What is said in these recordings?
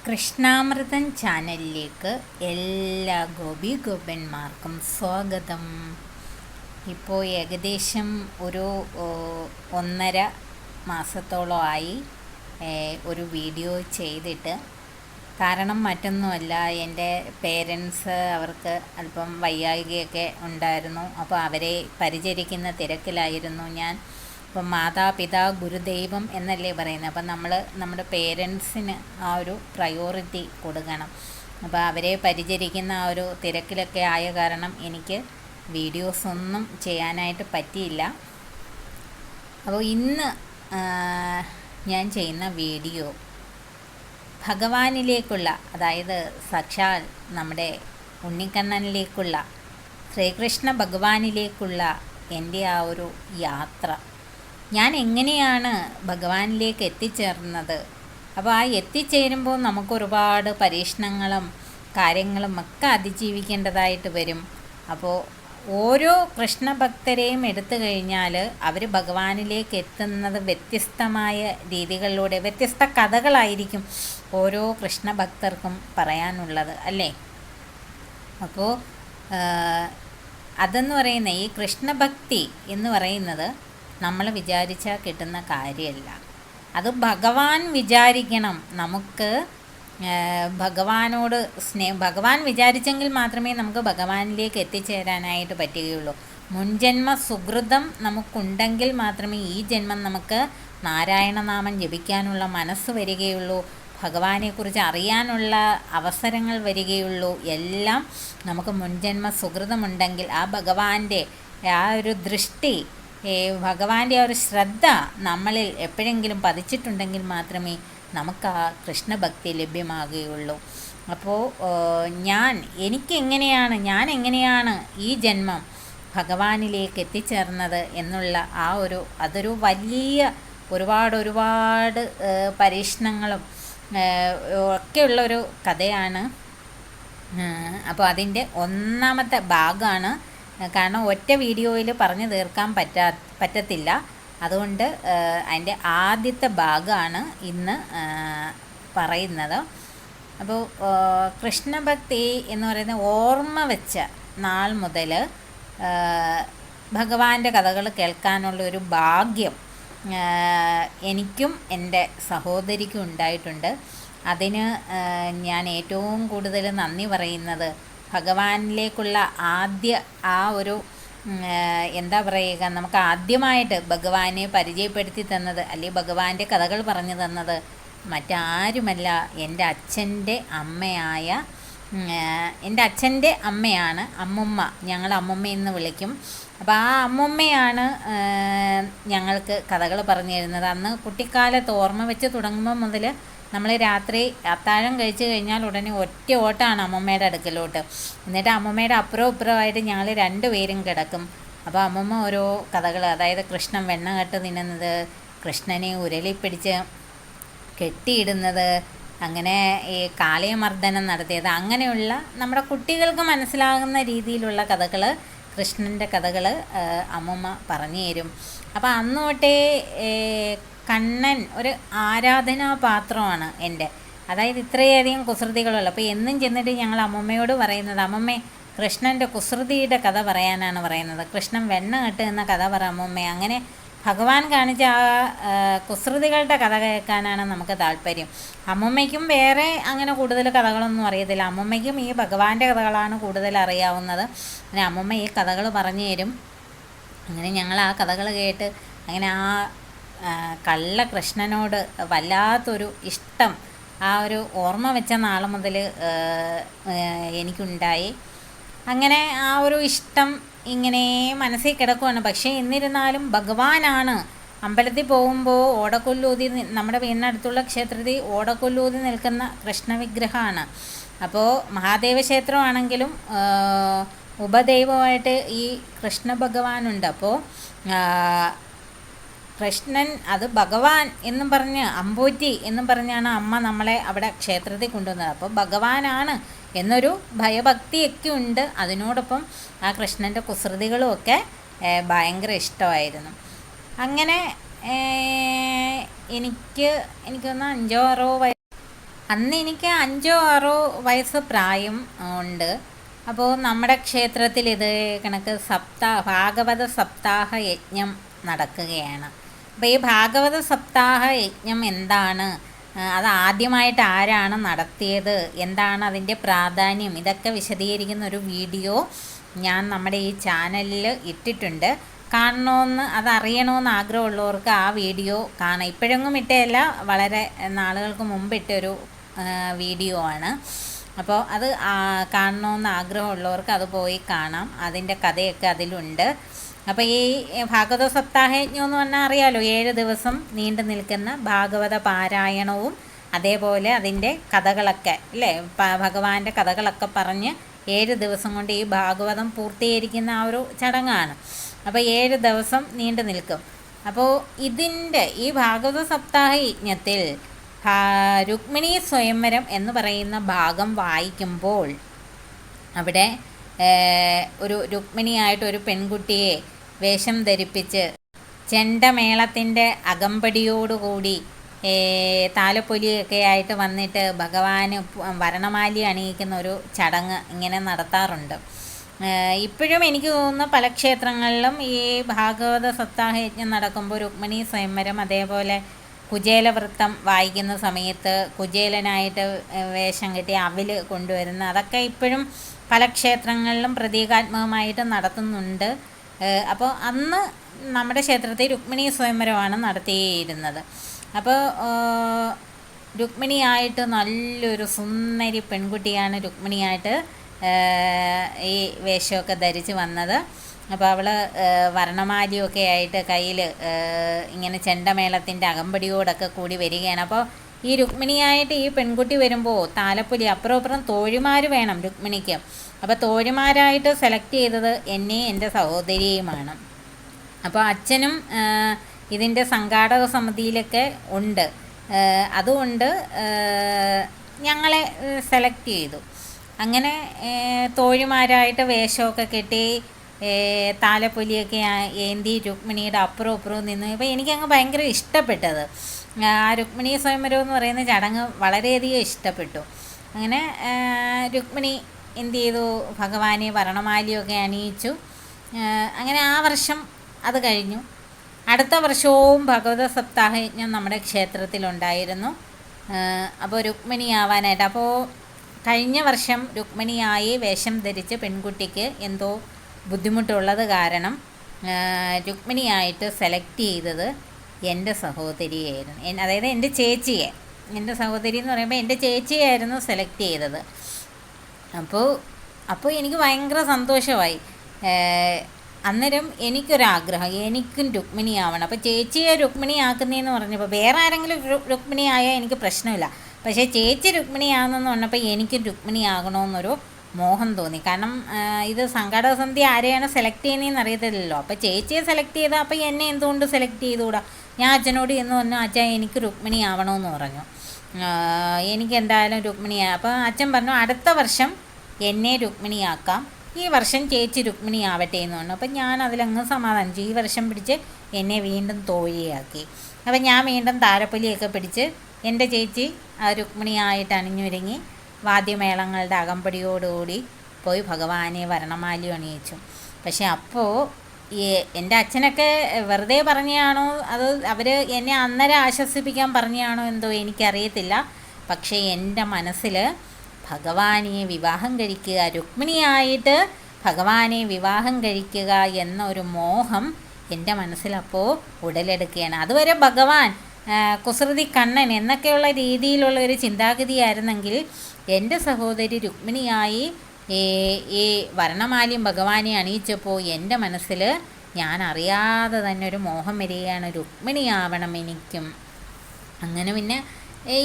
കൃഷ്ണാമൃതൻ ചാനലിലേക്ക് എല്ലാ ഗോപന്മാർക്കും സ്വാഗതം. ഇപ്പോൾ ഏകദേശം ഒരു 1.5 മാസത്തോളമായി ഒരു വീഡിയോ ചെയ്തിട്ട്. കാരണം മറ്റൊന്നുമല്ല, എൻ്റെ പേരൻസ് അവർക്ക് അല്പം വയ്യായികയൊക്കെ ഉണ്ടായിരുന്നു. അപ്പോൾ അവരെ പരിചരിക്കുന്ന തിരക്കിലായിരുന്നു ഞാൻ. ഇപ്പം മാതാപിതാ ഗുരുദൈവം എന്നല്ലേ പറയുന്നത്. അപ്പം നമ്മൾ നമ്മുടെ പേരൻസിന് ആ ഒരു പ്രയോറിറ്റി കൊടുക്കണം. അപ്പോൾ അവരെ പരിചരിക്കുന്ന ആ ഒരു തിരക്കിലൊക്കെ ആയ കാരണം എനിക്ക് വീഡിയോസ് ഒന്നും ചെയ്യാനായിട്ട് പറ്റിയില്ല. അപ്പോൾ ഇന്ന് ഞാൻ ചെയ്യുന്ന വീഡിയോ ഭഗവാനിലേക്കുള്ള, അതായത് സാക്ഷാൽ നമ്മുടെ ഉണ്ണിക്കണ്ണനിലേക്കുള്ള, ശ്രീകൃഷ്ണ ഭഗവാനിലേക്കുള്ള എൻ്റെ ആ ഒരു യാത്ര, ഞാൻ എങ്ങനെയാണ് ഭഗവാനിലേക്ക് എത്തിച്ചേർന്നത്. അപ്പോൾ ആ എത്തിച്ചേരുമ്പോൾ നമുക്കൊരുപാട് പരീക്ഷണങ്ങളും കാര്യങ്ങളും ഒക്കെ അതിജീവിക്കേണ്ടതായിട്ട് വരും. അപ്പോൾ ഓരോ കൃഷ്ണഭക്തരെയും എടുത്തു കഴിഞ്ഞാൽ അവർ ഭഗവാനിലേക്ക് എത്തുന്നത് വ്യത്യസ്തമായ രീതികളിലൂടെ, വ്യത്യസ്ത കഥകളായിരിക്കും ഓരോ കൃഷ്ണഭക്തർക്കും പറയാനുള്ളത്, അല്ലേ? അപ്പോൾ അതെന്ന് പറയുന്ന ഈ കൃഷ്ണഭക്തി എന്ന് പറയുന്നത് നമ്മൾ വിചാരിച്ചാൽ കിട്ടുന്ന കാര്യമല്ല. അത് ഭഗവാൻ വിചാരിക്കണം. നമുക്ക് ഭഗവാനോട് ഭഗവാൻ വിചാരിച്ചെങ്കിൽ മാത്രമേ നമുക്ക് ഭഗവാനിലേക്ക് എത്തിച്ചേരാനായിട്ട് പറ്റുകയുള്ളൂ. മുൻജന്മ സുകൃതം നമുക്കുണ്ടെങ്കിൽ മാത്രമേ ഈ ജന്മം നമുക്ക് നാരായണനാമം ജപിക്കാനുള്ള മനസ്സ് വരികയുള്ളൂ, ഭഗവാനെക്കുറിച്ച് അറിയാനുള്ള അവസരങ്ങൾ വരികയുള്ളൂ. എല്ലാം നമുക്ക് മുൻജന്മ സുകൃതമുണ്ടെങ്കിൽ, ആ ഭഗവാന്റെ ആ ഒരു ദൃഷ്ടി, ഭഗവാന്റെ ആ ഒരു ശ്രദ്ധ നമ്മളിൽ എപ്പോഴെങ്കിലും പതിച്ചിട്ടുണ്ടെങ്കിൽ മാത്രമേ നമുക്ക് ആ കൃഷ്ണഭക്തി ലഭ്യമാകുകയുള്ളൂ. അപ്പോൾ ഞാൻ എങ്ങനെയാണ് ഈ ജന്മം ഭഗവാനിലേക്ക് എത്തിച്ചേർന്നത് എന്നുള്ള ആ ഒരു, അതൊരു വലിയ ഒരുപാട് പരീക്ഷണങ്ങളും ഒക്കെയുള്ളൊരു കഥയാണ്. അപ്പോൾ അതിൻ്റെ ഒന്നാമത്തെ ഭാഗമാണ്. കാരണം ഒറ്റ വീഡിയോയിൽ പറഞ്ഞു തീർക്കാൻ പറ്റത്തില്ല. അതുകൊണ്ട് അതിൻ്റെ ആദ്യത്തെ ഭാഗമാണ് ഇന്ന് പറയുന്നത്. അപ്പോൾ കൃഷ്ണഭക്തി എന്ന് പറയുന്ന ഓർമ്മ വെച്ച നാൾ മുതൽ ഭഗവാന്റെ കഥകൾ കേൾക്കാനുള്ള ഒരു ഭാഗ്യം എനിക്കും എൻ്റെ സഹോദരിക്കും ഉണ്ടായിട്ടുണ്ട്. അതിന് ഞാൻ ഏറ്റവും കൂടുതൽ നന്ദി പറയുന്നത് ഭഗവാനിലേക്കുള്ള ആ ഒരു എന്താ പറയുക, നമുക്ക് ആദ്യമായിട്ട് ഭഗവാനെ പരിചയപ്പെടുത്തി തന്നത്, അല്ലെങ്കിൽ ഭഗവാന്റെ കഥകൾ പറഞ്ഞു തന്നത് മറ്റാരുമല്ല, എൻ്റെ അച്ഛൻ്റെ അമ്മയാണ് അമ്മുമ്മ. ഞങ്ങൾ അമ്മുമ്മയെന്ന് വിളിക്കും. അപ്പോൾ ആ അമ്മുമ്മയാണ് ഞങ്ങൾക്ക് കഥകൾ പറഞ്ഞു തരുന്നത്. അന്ന് കുട്ടിക്കാലത്ത് ഓർമ്മ വെച്ച് തുടങ്ങുമ്പോൾ മുതൽ നമ്മൾ രാത്രി അത്താഴം കഴിച്ച് കഴിഞ്ഞാൽ ഉടനെ ഒറ്റ ഓട്ടമാണ് അമ്മമ്മയുടെ അടുക്കലോട്ട്. എന്നിട്ട് അമ്മമ്മയുടെ അപ്പുറവും ഇപ്പുറമായിട്ട് ഞങ്ങൾ 2 പേരും കിടക്കും. അപ്പോൾ അമ്മമ്മ ഓരോ കഥകൾ, അതായത് കൃഷ്ണൻ വെണ്ണ കട്ട് തിന്നുന്നത്, കൃഷ്ണനെ ഉരലിപ്പിടിച്ച് കെട്ടിയിടുന്നത്, അങ്ങനെ ഈ കാളയമർദ്ദനം നടത്തിയത്, അങ്ങനെയുള്ള നമ്മുടെ കുട്ടികൾക്ക് മനസ്സിലാകുന്ന രീതിയിലുള്ള കഥകൾ, കൃഷ്ണൻ്റെ കഥകൾ അമ്മമ്മ പറഞ്ഞു തരും. അപ്പോൾ അന്ന് തൊട്ടേ കണ്ണൻ ഒരു ആരാധനാപാത്രമാണ് എൻ്റെ. അതായത് ഇത്രയധികം കുസൃതികളുള്ള. അപ്പോൾ എന്നും ചെന്നിട്ട് ഞങ്ങൾ അമ്മമ്മയോട് പറയുന്നത്, അമ്മമ്മേ കൃഷ്ണൻ്റെ കുസൃതിയുടെ കഥ പറയാനാണ് പറയുന്നത്, കൃഷ്ണൻ വെണ്ണ കെട്ട് എന്ന കഥ പറ അമ്മമ്മേ. അങ്ങനെ ഭഗവാൻ കാണിച്ച ആ കുസൃതികളുടെ കഥ കേൾക്കാനാണ് നമുക്ക് താല്പര്യം. അമ്മമ്മയ്ക്കും വേറെ അങ്ങനെ കൂടുതൽ കഥകളൊന്നും അറിയത്തില്ല. അമ്മമ്മയ്ക്കും ഈ ഭഗവാന്റെ കഥകളാണ് കൂടുതൽ അറിയാവുന്നത്. അങ്ങനെ അമ്മമ്മ ഈ കഥകൾ പറഞ്ഞു തരും. അങ്ങനെ ഞങ്ങൾ ആ കഥകൾ കേട്ട് അങ്ങനെ ആ കള്ളകൃഷ്ണനോട് വല്ലാത്തൊരു ഇഷ്ടം ആ ഒരു ഓർമ്മ വെച്ച നാൾ മുതൽ എനിക്കുണ്ടായി. അങ്ങനെ ആ ഒരു ഇഷ്ടം ഇങ്ങനെ മനസ്സിൽ കിടക്കുവാണ്. പക്ഷേ എന്നിരുന്നാലും ഭഗവാനാണ്. അമ്പലത്തിൽ പോകുമ്പോൾ ഓടക്കൊല്ലൂതി, നമ്മുടെ വീടിനടുത്തുള്ള ക്ഷേത്രത്തിൽ ഓടക്കൊല്ലൂതി നിൽക്കുന്ന കൃഷ്ണവിഗ്രഹമാണ്. അപ്പോൾ മഹാദേവ ക്ഷേത്രമാണെങ്കിലും ഉപദൈവമായിട്ട് ഈ കൃഷ്ണ ഭഗവാനുണ്ട്. അപ്പോൾ കൃഷ്ണൻ, അത് ഭഗവാൻ എന്നും പറഞ്ഞ്, അമ്പൂറ്റി എന്നും പറഞ്ഞാണ് അമ്മ നമ്മളെ അവിടെ ക്ഷേത്രത്തിൽ കൊണ്ടുവന്നത്. അപ്പോൾ ഭഗവാനാണ് എന്നൊരു ഭയഭക്തിയൊക്കെ ഉണ്ട്. അതിനോടൊപ്പം ആ കൃഷ്ണൻ്റെ കുസൃതികളും ഒക്കെ ഭയങ്കര ഇഷ്ടമായിരുന്നു. അങ്ങനെ എനിക്കൊന്ന് 5-6 അന്ന് എനിക്ക് 5-6 വയസ്സ് പ്രായം ഉണ്ട്. അപ്പോൾ നമ്മുടെ ക്ഷേത്രത്തിൽ ഇത് കണക്ക് ഭാഗവത സപ്താഹ യജ്ഞം നടക്കുകയാണ്. അപ്പോൾ ഈ ഭാഗവത സപ്താഹ യജ്ഞം എന്താണ്, അത് ആദ്യമായിട്ട് ആരാണ് നടത്തിയത്, എന്താണ് അതിൻ്റെ പ്രാധാന്യം, ഇതൊക്കെ വിശദീകരിക്കുന്ന ഒരു വീഡിയോ ഞാൻ നമ്മുടെ ഈ ചാനലിൽ ഇട്ടിട്ടുണ്ട്. കാണണമെന്ന് അതറിയണമെന്ന് ആഗ്രഹമുള്ളവർക്ക് ആ വീഡിയോ കാണാം. ഇപ്പോഴെങ്ങും ഇട്ടതല്ല, വളരെ നാളുകൾക്ക് മുമ്പ് ഇട്ടൊരു വീഡിയോ ആണ്. അപ്പോൾ അത് കാണണമെന്ന് ആഗ്രഹമുള്ളവർക്ക് അത് പോയി കാണാം. അതിൻ്റെ കഥയൊക്കെ അതിലുണ്ട്. അപ്പോൾ ഈ ഭാഗവത സപ്താഹയജ്ഞം എന്ന് പറഞ്ഞാൽ അറിയാലോ, 7 ദിവസം നീണ്ടു നിൽക്കുന്ന ഭാഗവത പാരായണവും അതേപോലെ അതിൻ്റെ കഥകളൊക്കെ അല്ലേ, ഭഗവാന്റെ കഥകളൊക്കെ പറഞ്ഞ് 7 ദിവസം കൊണ്ട് ഈ ഭാഗവതം പൂർത്തീകരിക്കുന്ന ആ ഒരു ചടങ്ങാണ്. അപ്പോൾ 7 ദിവസം നീണ്ടു നിൽക്കും. അപ്പോൾ ഈ ഭാഗവത സപ്താഹ യജ്ഞത്തിൽ രുക്മിണി സ്വയംവരം എന്ന് പറയുന്ന ഭാഗം വായിക്കുമ്പോൾ അവിടെ ഒരു രുക്മിണിയായിട്ടൊരു പെൺകുട്ടിയെ വേഷം ധരിപ്പിച്ച് ചെണ്ടമേളത്തിൻ്റെ അകമ്പടിയോടുകൂടി താലപ്പൊലിയൊക്കെ ആയിട്ട് വന്നിട്ട് ഭഗവാന് വരണമാലി അണിയിക്കുന്ന ഒരു ചടങ്ങ് ഇങ്ങനെ നടത്താറുണ്ട്. ഇപ്പോഴും എനിക്ക് തോന്നുന്ന പല ക്ഷേത്രങ്ങളിലും ഈ ഭാഗവത സപ്താഹയജ്ഞം നടക്കുമ്പോൾ രുക്മിണി സ്വയംവരം, അതേപോലെ കുചേലവൃത്തം വായിക്കുന്ന സമയത്ത് കുചേലനായിട്ട് വേഷം കെട്ടി അവിൽ കൊണ്ടുവരുന്ന അതൊക്കെ ഇപ്പോഴും പല ക്ഷേത്രങ്ങളിലും പ്രതീകാത്മകമായിട്ട് നടത്തുന്നുണ്ട്. അപ്പോൾ അന്ന് നമ്മുടെ ക്ഷേത്രത്തിൽ രുക്മിണി സ്വയംവരമാണ് നടത്തിയിരുന്നത്. അപ്പോൾ രുക്മിണിയായിട്ട് നല്ലൊരു സുന്ദരി പെൺകുട്ടിയാണ് രുക്മിണിയായിട്ട് ഈ വേഷമൊക്കെ ധരിച്ച് വന്നത്. അപ്പോൾ അവൾ വർണ്ണമാലിയൊക്കെ ആയിട്ട് കയ്യിൽ ഇങ്ങനെ ചെണ്ടമേളത്തിൻ്റെ അകമ്പടിയോടൊക്കെ കൂടി വരികയാണ്. അപ്പോൾ ഈ രുക്മിണിയായിട്ട് ഈ പെൺകുട്ടി വരുമ്പോൾ താലപ്പൊലി അപ്പുറം തോഴിമാർ വേണം രുക്മിണിക്ക്. അപ്പോൾ തോഴിമാരായിട്ട് സെലക്ട് ചെയ്തത് എന്നെയും എൻ്റെ സഹോദരിയുമാണ്. അപ്പോൾ അച്ഛനും ഇതിൻ്റെ സംഘാടക സമിതിയിലൊക്കെ ഉണ്ട്. അതുകൊണ്ട് ഞങ്ങളെ സെലക്ട് ചെയ്തു. അങ്ങനെ തോഴിമാരായിട്ട് വേഷമൊക്കെ കെട്ടി താലപ്പൊലിയൊക്കെ ഏന്തി രുക്മിണിയുടെ അപ്പുറവും നിന്ന്. അപ്പോൾ എനിക്കങ്ങ് ഭയങ്കര ഇഷ്ടപ്പെട്ടത് ആ രുക്മിണി സ്വയംവരം എന്ന് പറയുന്ന ചടങ്ങ് വളരെയധികം ഇഷ്ടപ്പെട്ടു. അങ്ങനെ രുക്മിണി എന്ത് ചെയ്തു, ഭഗവാനെ വർണ്ണമാലിയൊക്കെ അണിയിച്ചു. അങ്ങനെ ആ വർഷം അത് കഴിഞ്ഞു. അടുത്ത വർഷവും ഭഗവത സപ്താഹയജ്ഞം നമ്മുടെ ക്ഷേത്രത്തിലുണ്ടായിരുന്നു. അപ്പോൾ രുക്മിണിയാവാനായിട്ട്, അപ്പോൾ കഴിഞ്ഞ വർഷം രുക്മിണിയായി വേഷം ധരിച്ച പെൺകുട്ടിക്ക് എന്തോ ബുദ്ധിമുട്ടുള്ളത് കാരണം രുക്മിണിയായിട്ട് സെലക്ട് ചെയ്തത് എൻ്റെ സഹോദരിയായിരുന്നു. അതായത് എൻ്റെ ചേച്ചിയെ, എൻ്റെ സഹോദരി എന്ന് പറയുമ്പോൾ എൻ്റെ ചേച്ചിയായിരുന്നു സെലക്ട് ചെയ്തത്. അപ്പോൾ എനിക്ക് ഭയങ്കര സന്തോഷമായി. അന്നേരം എനിക്കൊരാഗ്രഹം, എനിക്കും രുക്മിണിയാവണം. അപ്പോൾ ചേച്ചിയെ രുക്മിണിയാക്കുന്നതെന്ന് പറഞ്ഞപ്പോൾ വേറെ ആരെങ്കിലും രുക്മിണിയായാൽ എനിക്ക് പ്രശ്നമില്ല, പക്ഷേ ചേച്ചി രുക്മിണിയാകുന്നെന്ന് പറഞ്ഞപ്പോൾ എനിക്കും രുക്മിണിയാകണമെന്നൊരു മോഹം തോന്നി. കാരണം ഇത് സംഘാടക സമിതി ആരെയാണ് സെലക്ട് ചെയ്യുന്നതെന്ന് അറിയത്തില്ലല്ലോ. അപ്പോൾ ചേച്ചിയെ സെലക്ട് ചെയ്താൽ അപ്പോൾ എന്നെ എന്തുകൊണ്ട് സെലക്ട് ചെയ്തുകൂടാ? ഞാൻ അച്ഛനോട് എന്ന് പറഞ്ഞു, അച്ഛൻ എനിക്ക് രുക്മിണിയാവണമെന്ന് പറഞ്ഞു. എനിക്ക് എന്തായാലും അപ്പോൾ അച്ഛൻ പറഞ്ഞു അടുത്ത വർഷം എന്നെ രുക്മിണിയാക്കാം, ഈ വർഷം ചേച്ചി രുക്മിണിയാവട്ടെ എന്ന് പറഞ്ഞു. അപ്പം ഞാൻ അതിലങ്ങ് സമാധാനിച്ചു. ഈ വർഷം പിടിച്ച് എന്നെ വീണ്ടും തോഴിയാക്കി. അപ്പം ഞാൻ വീണ്ടും താരപ്പൊലിയൊക്കെ പിടിച്ച് എൻ്റെ ചേച്ചി രുക്മിണിയായിട്ട് അണിഞ്ഞൊരുങ്ങി വാദ്യമേളങ്ങളുടെ അകമ്പടിയോടുകൂടി പോയി ഭഗവാനെ വർണ്ണമാലി അണിയിച്ചു. പക്ഷെ അപ്പോൾ എൻ്റെ അച്ഛനൊക്കെ വെറുതെ പറഞ്ഞതാണോ അത് അവർ എന്നെ അന്നേരം ആശ്വസിപ്പിക്കാൻ പറഞ്ഞതാണോ എന്തോ എനിക്കറിയത്തില്ല. പക്ഷേ എൻ്റെ മനസ്സിൽ ഭഗവാനെ വിവാഹം കഴിക്കുക, രുക്മിണിയായിട്ട് ഭഗവാനെ വിവാഹം കഴിക്കുക എന്ന ഒരു മോഹം എൻ്റെ മനസ്സിലപ്പോൾ ഉടലെടുക്കുകയാണ്. അതുവരെ ഭഗവാൻ കുസൃതി കണ്ണൻ എന്നൊക്കെയുള്ള രീതിയിലുള്ള ഒരു ചിന്താഗതിയായിരുന്നെങ്കിൽ എൻ്റെ സഹോദരി രുക്മിണിയായി ഈ വർണ്ണമാലിയും ഭഗവാനെ അണിയിച്ചപ്പോൾ എൻ്റെ മനസ്സിൽ ഞാൻ അറിയാതെ തന്നെ ഒരു മോഹം വരികയാണ്, രുക്മിണിയാവണം എനിക്കും. അങ്ങനെ പിന്നെ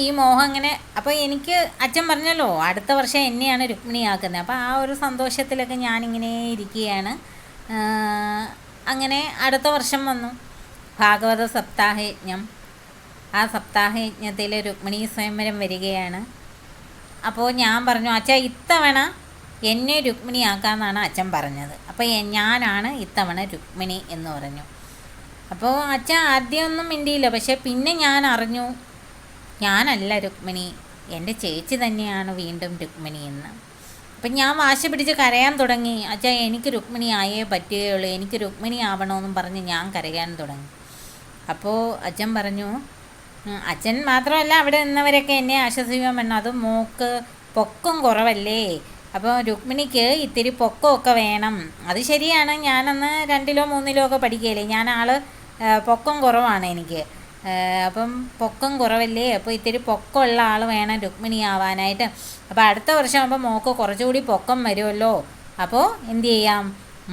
ഈ മോഹം അങ്ങനെ, അപ്പോൾ എനിക്ക് അച്ഛൻ പറഞ്ഞല്ലോ അടുത്ത വർഷം എന്നെയാണ് രുക്മിണിയാക്കുന്നത്. അപ്പോൾ ആ ഒരു സന്തോഷത്തിലൊക്കെ ഞാനിങ്ങനെ ഇരിക്കുകയാണ്. അങ്ങനെ അടുത്ത വർഷം വന്നു ഭാഗവത സപ്താഹയജ്ഞം. ആ സപ്താഹയജ്ഞത്തിൽ രുക്മിണി സ്വയംവരം വരികയാണ്. അപ്പോൾ ഞാൻ പറഞ്ഞു, അച്ഛാ ഇത്തവണ എന്നെ രുക്മിണിയാക്കാമെന്നാണ് അച്ഛൻ പറഞ്ഞത്. അപ്പോൾ ഞാനാണ് ഇത്തവണ രുക്മിണി എന്ന് പറഞ്ഞു. അപ്പോൾ അച്ഛൻ ആദ്യമൊന്നും മിണ്ടിയില്ല, പക്ഷേ പിന്നെ ഞാൻ അറിഞ്ഞു ഞാനല്ല രുക്മിണി, എൻ്റെ ചേച്ചി തന്നെയാണ് വീണ്ടും രുക്മിണി എന്ന്. അപ്പം ഞാൻ വാശി പിടിച്ച് കരയാൻ തുടങ്ങി. അച്ഛാ എനിക്ക് രുക്മിണി ആയേ പറ്റുകയുള്ളൂ, എനിക്ക് രുക്മിണി ആവണമെന്നും പറഞ്ഞ് ഞാൻ കരയാൻ തുടങ്ങി. അപ്പോൾ അച്ഛൻ പറഞ്ഞു, അച്ഛൻ മാത്രമല്ല അവിടെ നിന്നവരൊക്കെ എന്നെ ആശ്വസിക്കാൻ പറഞ്ഞു, അത് മോക്ക് പൊക്കം കുറവല്ലേ, അപ്പോൾ രുക്മിണിക്ക് ഇത്തിരി പൊക്കമൊക്കെ വേണം. അത് ശരിയാണ്, ഞാനന്ന് 2 3 ഒക്കെ പഠിക്കുകയല്ലേ, ഞാൻ പൊക്കം കുറവാണ് എനിക്ക്. അപ്പം പൊക്കം കുറവല്ലേ, അപ്പോൾ ഇത്തിരി പൊക്കമുള്ള ആൾ വേണം രുക്മിണി ആവാനായിട്ട്. അപ്പോൾ അടുത്ത വർഷം ആകുമ്പോൾ മോൾക്ക് കുറച്ചുകൂടി പൊക്കം വരുമല്ലോ, അപ്പോൾ എന്തു ചെയ്യാം,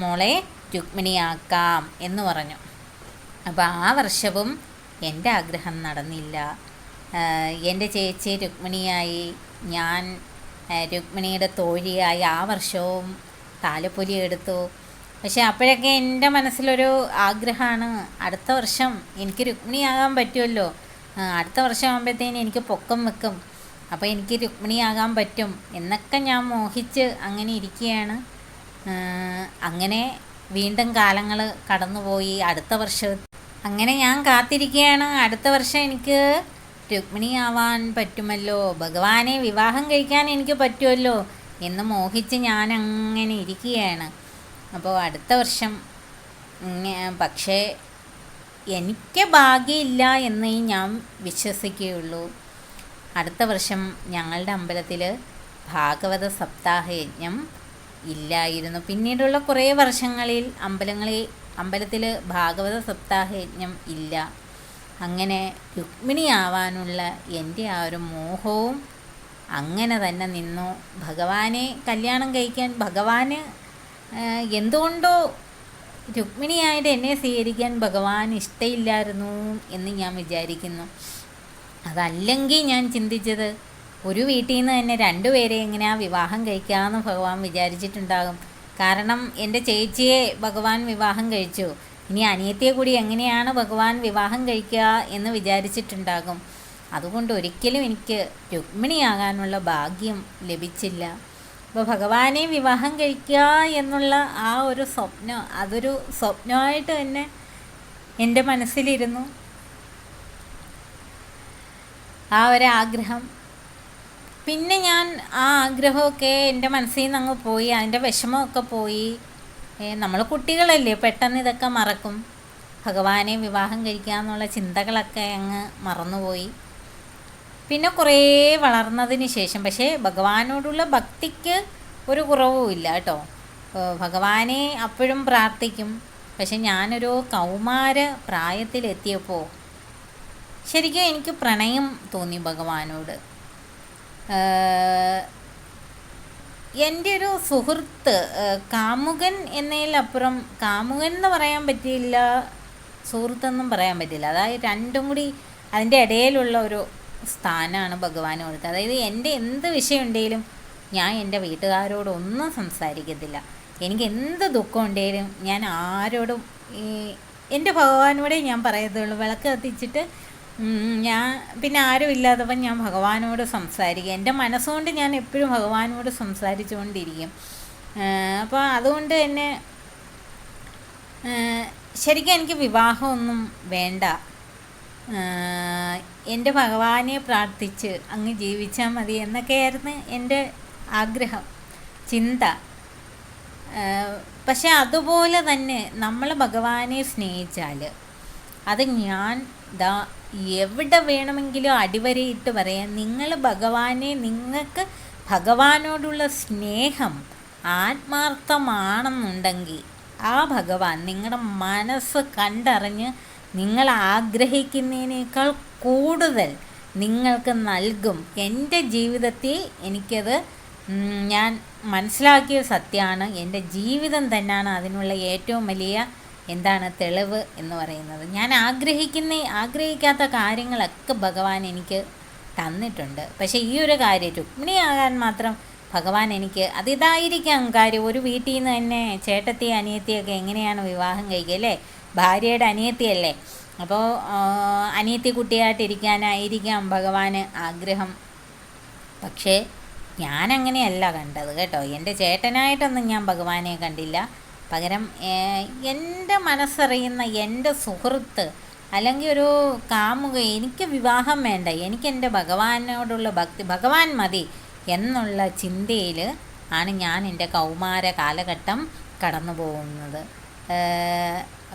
മോളെ രുക്മിണിയാക്കാം എന്ന് പറഞ്ഞു. അപ്പോൾ ആ വർഷവും എൻ്റെ ആഗ്രഹം നടന്നില്ല. എൻ്റെ ചേച്ചി രുക്മിണിയായി, ഞാൻ രുക്മിണിയുടെ തോഴിയായി. ആ വർഷവും താലപ്പൊലി എടുത്തു. പക്ഷെ അപ്പോഴൊക്കെ എൻ്റെ മനസ്സിലൊരു ആഗ്രഹമാണ്, അടുത്ത വർഷം എനിക്ക് രുക്മിണിയാകാൻ പറ്റുമല്ലോ, അടുത്ത വർഷം ആകുമ്പോഴത്തേന് എനിക്ക് പൊക്കം വെക്കും, അപ്പോൾ എനിക്ക് രുക്മിണിയാകാൻ പറ്റും എന്നൊക്കെ ഞാൻ മോഹിച്ച് അങ്ങനെ ഇരിക്കുകയാണ്. അങ്ങനെ വീണ്ടും കാലങ്ങൾ കടന്നുപോയി. അടുത്ത വർഷം അങ്ങനെ ഞാൻ കാത്തിരിക്കുകയാണ്, അടുത്ത വർഷം എനിക്ക് രുക്മിണിയാവാൻ പറ്റുമല്ലോ, ഭഗവാനെ വിവാഹം കഴിക്കാൻ എനിക്ക് പറ്റുമല്ലോ എന്ന് മോഹിച്ച് ഞാൻ അങ്ങനെ ഇരിക്കുകയാണ്. അപ്പോൾ അടുത്ത വർഷം പക്ഷേ എനിക്ക് ഭാഗ്യമില്ല എന്നേ ഞാൻ വിശ്വസിക്കുകയുള്ളൂ. അടുത്ത വർഷം ഞങ്ങളുടെ അമ്പലത്തിൽ ഭാഗവത സപ്താഹ യജ്ഞം ഇല്ലായിരുന്നു. പിന്നീടുള്ള കുറേ വർഷങ്ങളിൽ അമ്പലത്തിൽ ഭാഗവത സപ്താഹ യജ്ഞം ഇല്ല. അങ്ങനെ രുക്മിണിയാവാനുള്ള എൻ്റെ ആ ഒരു മോഹവും അങ്ങനെ തന്നെ നിന്നു. ഭഗവാനെ കല്യാണം കഴിക്കാൻ ഭഗവാന് എന്തുകൊണ്ടോ രുക്മിണിയായിട്ട് എന്നെ സ്വീകരിക്കാൻ ഭഗവാൻ ഇഷ്ടമില്ലായിരുന്നു എന്ന് ഞാൻ വിചാരിക്കുന്നു. അതല്ലെങ്കിൽ ഞാൻ ചിന്തിച്ചത് ഒരു വീട്ടിൽ നിന്ന് തന്നെ 2 പേരെ എങ്ങനെയാണ് വിവാഹം കഴിക്കാമെന്ന് ഭഗവാൻ വിചാരിച്ചിട്ടുണ്ടാകും. കാരണം എൻ്റെ ചേച്ചിയെ ഭഗവാൻ വിവാഹം കഴിച്ചു, ഇനി അനിയത്തിയെ കൂടി എങ്ങനെയാണ് ഭഗവാൻ വിവാഹം കഴിക്കുക എന്ന് വിചാരിച്ചിട്ടുണ്ടാകും. അതുകൊണ്ട് ഒരിക്കലും എനിക്ക് രുക്മിണിയാകാനുള്ള ഭാഗ്യം ലഭിച്ചില്ല. അപ്പോൾ ഭഗവാനെ വിവാഹം കഴിക്കുക എന്നുള്ള ആ ഒരു സ്വപ്നം, അതൊരു സ്വപ്നമായിട്ട് തന്നെ എൻ്റെ മനസ്സിലിരുന്നു. ആ ഒരാഗ്രഹം പിന്നെ ഞാൻ ആ ആഗ്രഹമൊക്കെ എൻ്റെ മനസ്സിൽ നിന്ന് അങ്ങ് പോയി, അതിൻ്റെ വിഷമമൊക്കെ പോയി. നമ്മൾ കുട്ടികളല്ലേ, പെട്ടെന്ന് ഇതൊക്കെ മറക്കും. ഭഗവാനെ വിവാഹം കഴിക്കുക എന്നുള്ള ചിന്തകളൊക്കെ അങ്ങ് മറന്നുപോയി. പിന്നെ കുറേ വളർന്നതിന് ശേഷം പക്ഷേ ഭഗവാനോടുള്ള ഭക്തിക്ക് ഒരു കുറവുമില്ല കേട്ടോ. ഭഗവാനെ അപ്പോഴും പ്രാർത്ഥിക്കും. പക്ഷെ ഞാനൊരു കൗമാര പ്രായത്തിലെത്തിയപ്പോൾ ശരിക്കും എനിക്ക് പ്രണയം തോന്നി ഭഗവാനോട്. എൻ്റെ ഒരു സുഹൃത്ത്, കാമുകൻ എന്നതിലപ്പുറം, കാമുകൻ എന്ന് പറയാൻ പറ്റില്ല, സുഹൃത്തെന്നും പറയാൻ പറ്റില്ല, അതായത് രണ്ടും കൂടി അതിൻ്റെ ഇടയിലുള്ള ഒരു സ്ഥാനമാണ് ഭഗവാൻ കൊടുത്തത്. അതായത് എൻ്റെ എന്ത് വിഷയം ഉണ്ടെങ്കിലും ഞാൻ എൻ്റെ വീട്ടുകാരോടൊന്നും സംസാരിക്കത്തില്ല. എനിക്ക് എന്ത് ദുഃഖം ഉണ്ടെങ്കിലും ഞാൻ ആരോടും എൻ്റെ ഭഗവാനോടെ ഞാൻ പറയത്തുള്ളൂ. വിളക്ക് കത്തിച്ചിട്ട് ഞാൻ പിന്നെ ആരും ഇല്ലാത്തപ്പം ഞാൻ ഭഗവാനോട് സംസാരിക്കും. എൻ്റെ മനസ്സുകൊണ്ട് ഞാൻ എപ്പോഴും ഭഗവാനോട് സംസാരിച്ചുകൊണ്ടിരിക്കും. അപ്പോൾ അതുകൊണ്ട് തന്നെ ശരിക്കും എനിക്ക് വിവാഹമൊന്നും വേണ്ട, എൻ്റെ ഭഗവാനെ പ്രാർത്ഥിച്ച് അങ്ങ് ജീവിച്ചാൽ മതി എന്നൊക്കെയായിരുന്നു എൻ്റെ ആഗ്രഹം, ചിന്ത. പക്ഷെ അതുപോലെ തന്നെ നമ്മൾ ഭഗവാനെ സ്നേഹിച്ചാൽ അത് ഞാൻ എവിടെ വേണമെങ്കിലും അടിവരയിട്ട് പറയാം, നിങ്ങൾ ഭഗവാനെ, നിങ്ങൾക്ക് ഭഗവാനോടുള്ള സ്നേഹം ആത്മാർത്ഥമാണെന്നുണ്ടെങ്കിൽ ആ ഭഗവാൻ നിങ്ങളുടെ മനസ്സ് കണ്ടറിഞ്ഞ് നിങ്ങൾ ആഗ്രഹിക്കുന്നതിനേക്കാൾ കൂടുതൽ നിങ്ങൾക്ക് നൽകും. എൻ്റെ ജീവിതത്തിൽ എനിക്കത് ഞാൻ മനസ്സിലാക്കിയ സത്യമാണ്. എൻ്റെ ജീവിതം തന്നെയാണ് അതിനുള്ള ഏറ്റവും വലിയ തെളിവ് എന്ന് പറയുന്നത്. ഞാൻ ആഗ്രഹിക്കാത്ത കാര്യങ്ങളൊക്കെ ഭഗവാൻ എനിക്ക് തന്നിട്ടുണ്ട്. പക്ഷേ ഈ ഒരു കാര്യം, രുക്മിണിയാകാൻ മാത്രം ഭഗവാൻ എനിക്ക് അതിതായിരിക്കാം കാര്യം. ഒരു വീട്ടിൽ നിന്ന് തന്നെ ചേട്ടത്തി അനിയത്തിയൊക്കെ എങ്ങനെയാണ് വിവാഹം കഴിക്കുക അല്ലേ, ഭാര്യയുടെ അനിയത്തിയല്ലേ, അപ്പോൾ അനിയത്തി കുട്ടിയായിട്ടിരിക്കാനായിരിക്കാം ഭഗവാന് ആഗ്രഹം. പക്ഷേ ഞാനങ്ങനെയല്ല കണ്ടത് കേട്ടോ. എൻ്റെ ചേട്ടനായിട്ടൊന്നും ഞാൻ ഭഗവാനെ കണ്ടില്ല. പകരം എൻ്റെ മനസ്സറിയുന്ന എൻ്റെ സുഹൃത്ത്, അല്ലെങ്കിൽ ഒരു കാമുക, എനിക്ക് വിവാഹം വേണ്ട, എനിക്ക് എൻ്റെ ഭഗവാനോടുള്ള ഭക്തി, ഭഗവാൻ മതി എന്നുള്ള ചിന്തയിൽ ആണ് ഞാൻ എൻ്റെ കൗമാര കാലഘട്ടം കടന്നു പോകുന്നത്.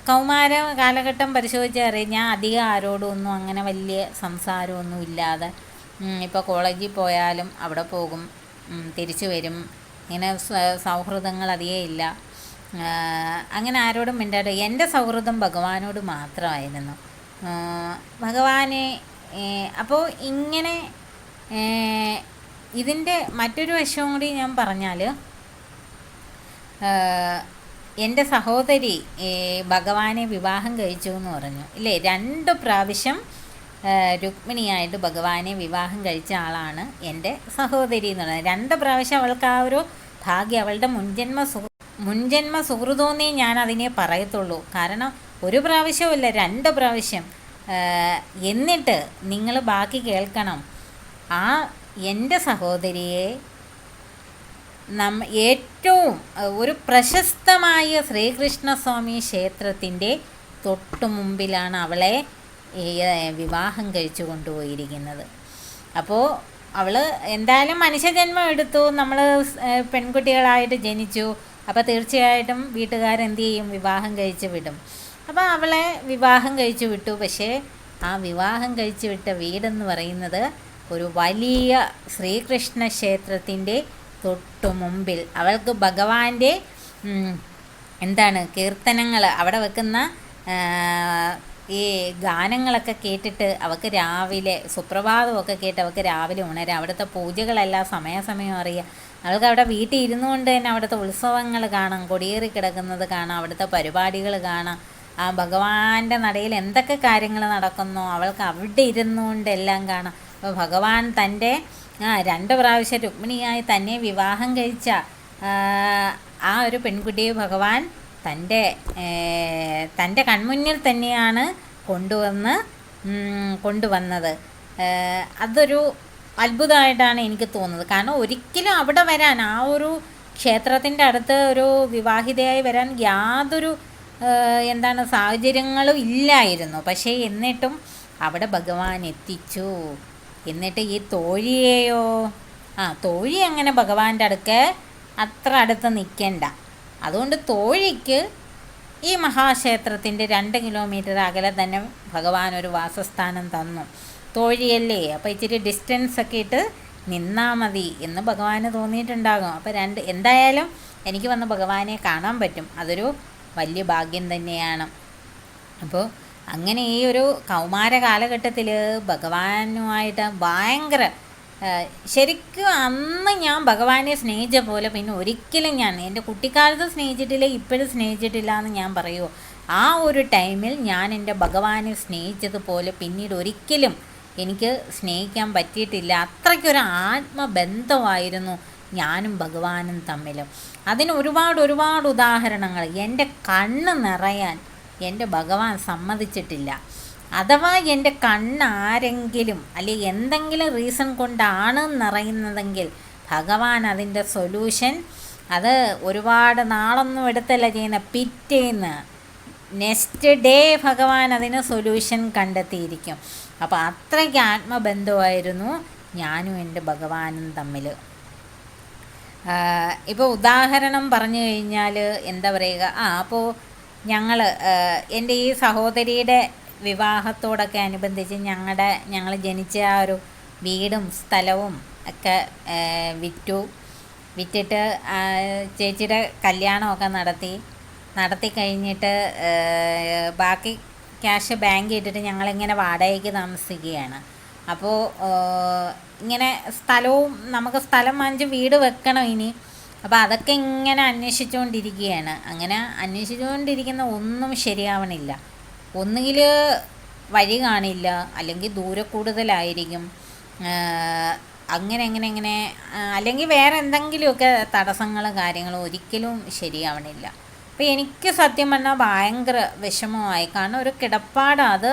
കൗമാര കാലഘട്ടം പരിശോധിച്ചാൽ അറിയാം, ഞാൻ അധികം ആരോടും ഒന്നും അങ്ങനെ വലിയ സംസാരമൊന്നും ഇല്ലാതെ, ഇപ്പോൾ കോളേജിൽ പോയാലും അവിടെ പോകും, തിരിച്ചു വരും, ഇങ്ങനെ സൗഹൃദങ്ങൾ അധികം ഇല്ല. അങ്ങനെ ആരോടും മിണ്ടാതെ എൻ്റെ സൗഹൃദം ഭഗവാനോട് മാത്രമായിരുന്നു. ഭഗവാനെ അപ്പോൾ ഇങ്ങനെ ഇതിൻ്റെ മറ്റൊരു വശവും കൂടി ഞാൻ പറഞ്ഞാൽ, എൻ്റെ സഹോദരി ഭഗവാനെ വിവാഹം കഴിച്ചു എന്ന് പറഞ്ഞു ഇല്ലേ, 2 പ്രാവശ്യം രുക്മിണിയായിട്ട് ഭഗവാനെ വിവാഹം കഴിച്ച ആളാണ് എൻ്റെ സഹോദരി എന്ന് പറയുന്നത്. 2 പ്രാവശ്യം അവൾക്ക് ആ ഒരു ഭാഗ്യം, അവളുടെ മുൻജന്മ സുഹൃതമെന്നേ ഞാൻ അതിനെ പറയത്തുള്ളൂ. കാരണം 1 പ്രാവശ്യമല്ല, 2 പ്രാവശ്യം. എന്നിട്ട് നിങ്ങൾ ബാക്കി കേൾക്കണം. ആ എൻ്റെ സഹോദരിയെ ഏറ്റവും ഒരു പ്രശസ്തമായ ശ്രീകൃഷ്ണസ്വാമി ക്ഷേത്രത്തിൻ്റെ തൊട്ടു മുമ്പിലാണ് അവളെ വിവാഹം കഴിച്ചു കൊണ്ടുപോയിരിക്കുന്നത്. അപ്പോൾ അവൾ എന്തായാലും മനുഷ്യജന്മം എടുത്തു, നമ്മൾ പെൺകുട്ടികളായിട്ട് ജനിച്ചു. അപ്പോൾ തീർച്ചയായിട്ടും വീട്ടുകാരെന്ത് ചെയ്യും, വിവാഹം കഴിച്ച് വിടും. അപ്പോൾ അവളെ വിവാഹം കഴിച്ചു വിട്ടു. പക്ഷേ ആ വിവാഹം കഴിച്ചു വിട്ട വീടെന്ന് പറയുന്നത് ഒരു വലിയ ശ്രീകൃഷ്ണ ക്ഷേത്രത്തിൻ്റെ തൊട്ടു മുമ്പിൽ. അവൾക്ക് ഭഗവാന്റെ കീർത്തനങ്ങൾ അവിടെ വെക്കുന്ന ഈ ഗാനങ്ങളൊക്കെ കേട്ടിട്ട് അവൾക്ക് രാവിലെ സുപ്രഭാതമൊക്കെ കേട്ട് അവൾക്ക് രാവിലെ ഉണരാം. അവിടുത്തെ പൂജകളെല്ലാം സമയാസമയം അറിയാം. അവൾക്ക് അവിടെ വീട്ടിൽ ഇരുന്നു കൊണ്ട് തന്നെ അവിടുത്തെ ഉത്സവങ്ങൾ കാണാം, കൊടിയേറി കിടക്കുന്നത് കാണാം, അവിടുത്തെ പരിപാടികൾ കാണാം. ആ ഭഗവാന്റെ നടയിൽ എന്തൊക്കെ കാര്യങ്ങൾ നടക്കുന്നോ അവൾക്ക് അവിടെ ഇരുന്നുകൊണ്ട് എല്ലാം കാണാം. അപ്പോൾ ഭഗവാൻ തൻ്റെ 2 പ്രാവശ്യം രുക്മിണിയായി തന്നെ വിവാഹം കഴിച്ച ആ ഒരു പെൺകുട്ടിയെ ഭഗവാൻ തൻ്റെ കൺമുന്നിൽ തന്നെയാണ് കൊണ്ടുവന്നത്. അതൊരു അത്ഭുതമായിട്ടാണ് എനിക്ക് തോന്നുന്നത്. കാരണം ഒരിക്കലും അവിടെ വരാൻ, ആ ഒരു ക്ഷേത്രത്തിൻ്റെ അടുത്ത് ഒരു വിവാഹിതയായി വരാൻ യാതൊരു സാഹചര്യങ്ങളും ഇല്ലായിരുന്നു. പക്ഷേ എന്നിട്ടും അവിടെ ഭഗവാൻ എത്തിച്ചു. എന്നിട്ട് ഈ തോഴിയെയോ, തോഴി അങ്ങനെ ഭഗവാന്റെ അത്ര അടുത്ത് നിൽക്കേണ്ട. അതുകൊണ്ട് തോഴിക്ക് ഈ മഹാക്ഷേത്രത്തിൻ്റെ 2 കിലോമീറ്റർ അകലെ തന്നെ ഭഗവാൻ ഒരു വാസസ്ഥാനം തന്നു. തോഴിയല്ലേ, അപ്പോൾ ഇച്ചിരി ഡിസ്റ്റൻസ് ഒക്കെ ഇട്ട് നിന്നാൽ മതി എന്ന് ഭഗവാന് തോന്നിയിട്ടുണ്ടാകും. അപ്പോൾ എന്തായാലും എനിക്ക് വന്ന് ഭഗവാനെ കാണാൻ പറ്റും, അതൊരു വലിയ ഭാഗ്യം തന്നെയാണ്. അപ്പോൾ അങ്ങനെ ഈ ഒരു കൗമാര കാലഘട്ടത്തിൽ ഭഗവാനുമായിട്ട് ഭയങ്കര, ശരിക്കും അന്ന് ഞാൻ ഭഗവാനെ സ്നേഹിച്ച പോലെ പിന്നെ ഒരിക്കലും ഞാൻ എൻ്റെ കുട്ടിക്കാലത്ത് സ്നേഹിച്ചിട്ടില്ല, ഇപ്പോഴും സ്നേഹിച്ചിട്ടില്ല എന്ന് ഞാൻ പറയുമോ. ആ ഒരു ടൈമിൽ ഞാൻ എൻ്റെ ഭഗവാനെ സ്നേഹിച്ചതുപോലെ പിന്നീട് ഒരിക്കലും എനിക്ക് സ്നേഹിക്കാൻ പറ്റിയിട്ടില്ല. അത്രയ്ക്കൊരു ആത്മബന്ധമായിരുന്നു ഞാനും ഭഗവാനും തമ്മിൽ. അതിന് ഒരുപാട് ഉദാഹരണങ്ങൾ. എൻ്റെ കണ്ണ് നിറയാൻ എൻ്റെ ഭഗവാൻ സമ്മതിച്ചിട്ടില്ല. അഥവാ എൻ്റെ കണ്ണ് ആരെങ്കിലും അല്ലെങ്കിൽ എന്തെങ്കിലും റീസൺ കൊണ്ടാണ് നിറയുന്നതെങ്കിൽ ഭഗവാൻ അതിൻ്റെ സൊല്യൂഷൻ, അത് ഒരുപാട് നാളൊന്നും എടുത്തല്ല ചെയ്യുന്ന, പിറ്റേന്ന് നെക്സ്റ്റ് ഡേ ഭഗവാൻ അതിന് സൊല്യൂഷൻ കണ്ടെത്തിയിരിക്കും. അപ്പോൾ അത്രയ്ക്ക് ആത്മബന്ധമായിരുന്നു ഞാനും എൻ്റെ ഭഗവാനും തമ്മിൽ. ഇപ്പോൾ ഉദാഹരണം പറഞ്ഞു കഴിഞ്ഞാൽ എന്താ പറയുക, അപ്പോൾ എൻ്റെ ഈ സഹോദരിയുടെ വിവാഹത്തോടൊക്കെ അനുബന്ധിച്ച് ഞങ്ങൾ ജനിച്ച ആ ഒരു വീടും സ്ഥലവും ഒക്കെ വിറ്റിട്ട് ചേച്ചിയുടെ കല്യാണമൊക്കെ നടത്തി കഴിഞ്ഞിട്ട് ബാക്കി ക്യാഷ് ബാങ്കിൽ ഇട്ടിട്ട് ഞങ്ങളിങ്ങനെ വാടകയ്ക്ക് താമസിക്കുകയാണ്. അപ്പോൾ ഇങ്ങനെ സ്ഥലവും നമുക്ക് സ്ഥലം വാങ്ങിച്ച് വീട് വെക്കണം ഇനി. അപ്പോൾ അതൊക്കെ ഇങ്ങനെ അന്വേഷിച്ചുകൊണ്ടിരിക്കുകയാണ്. അങ്ങനെ അന്വേഷിച്ചുകൊണ്ടിരിക്കുന്ന ഒന്നും ശരിയാവണില്ല. ഒന്നുകിൽ വഴി കാണില്ല, അല്ലെങ്കിൽ ദൂരെ കൂടുതലായിരിക്കും, അങ്ങനെ അല്ലെങ്കിൽ വേറെ എന്തെങ്കിലുമൊക്കെ തടസ്സങ്ങളും കാര്യങ്ങളും ഒരിക്കലും ശരിയാവണില്ല. അപ്പോൾ എനിക്ക് സത്യം പറഞ്ഞാൽ ഭയങ്കര വിഷമമായി. കാരണം ഒരു കിടപ്പാടം, അത്